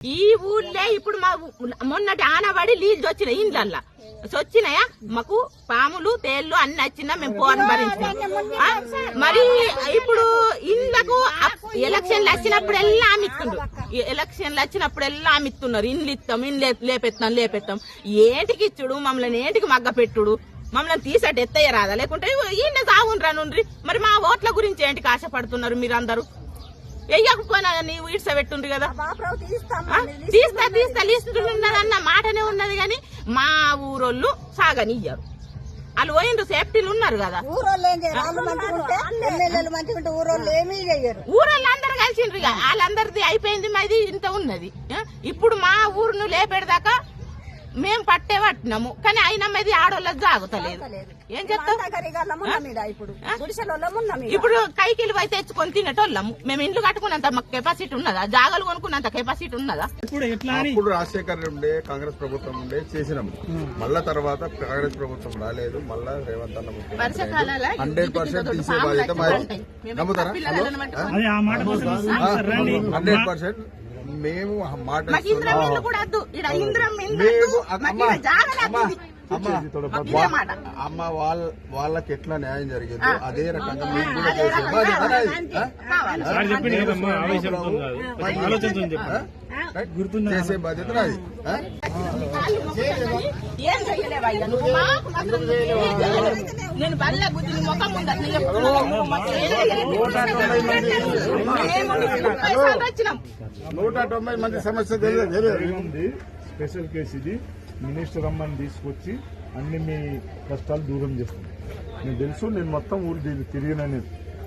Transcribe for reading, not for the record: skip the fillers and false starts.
ఈ ఊళ్ళే ఇప్పుడు మా మొన్నటి ఆనబడి లీజు వచ్చినాయి ఇండ్లల్లా వచ్చినాయా మాకు పాములు తేళ్లు అన్ని వచ్చినా మేము పోని భరించినాం. మరి ఇప్పుడు ఇండ్లకు ఎలక్షన్లు వచ్చినప్పుడెల్లా అమిత్తుండ్రు, ఎలక్షన్లు వచ్చినప్పుడెల్లా అమిత్తున్నారు. ఇండ్లు ఇస్తాం, ఇండ్లు లేపెత్తాం. ఏంటికి ఇచ్చుడు, మమ్మల్ని ఏంటికి మగ్గ పెట్టుడు, మమ్మల్ని తీసటి ఎత్తయ్య రాదా, లేకుంటే ఈయన సాగుండ్రా నుండ్రి. మరి మా ఓట్ల గురించి ఏంటికి ఆశపడుతున్నారు మీరందరూ? వెయ్యకపోయినా నీవు ఈడ్చబెట్టుండ్రు కదా. తీస్తా లిస్తున్నదన్న మాటనే ఉన్నది గాని మా ఊరోళ్ళు సాగనియ్యారు. వాళ్ళు పోయిండ్రు, సేఫ్టీలు ఉన్నారు కదా. ఊరోళ్ళు అందరు కలిసిండ్రు, వాళ్ళందరిది అయిపోయింది, మాది ఇంత ఉన్నది. ఇప్పుడు మా ఊరును లేపెడదాకా మేము పట్టినాము, కానీ అయినా మీది ఆడోళ్ళకి జాగుతలేదు. ఏం చెప్తాం? ఇప్పుడు కైకిలు పోయి తెచ్చుకొని తినేటోళ్ళము. మేము ఇండ్లు కట్టుకున్నంత మాకు కెపాసిటీ ఉన్నదా? జాగాలు కొనుక్కున్నంత కెపాసిటీ ఉన్నదా? ఇప్పుడు రాజశేఖర్ ఉండే కాంగ్రెస్ ప్రభుత్వం ఉండే చేసినాము. మళ్ళా తర్వాత కాంగ్రెస్ ప్రభుత్వం రాలేదు, మళ్ళా రేవంత్ అన్న 100% తీసే బాధ్యత మాది. నమ్ముతారా? 100% మేము మాట అమ్మ వాళ్ళకి ఎట్లా న్యాయం జరిగిందో అదే రకంగా మేము కూడా చేసే చేసే బాధ్యత నాది. నేను బల్ల బుద్ధిని ముఖం ముందు 190 మంది సమస్య తెలియదు. స్పెషల్ కేసు ఇది. మినిస్టర్ అమ్మని తీసుకొచ్చి అన్ని మీ కష్టాలు దూరం చేస్తుంది. నేను తెలుసు, నేను మొత్తం ఊరు తిరిగిన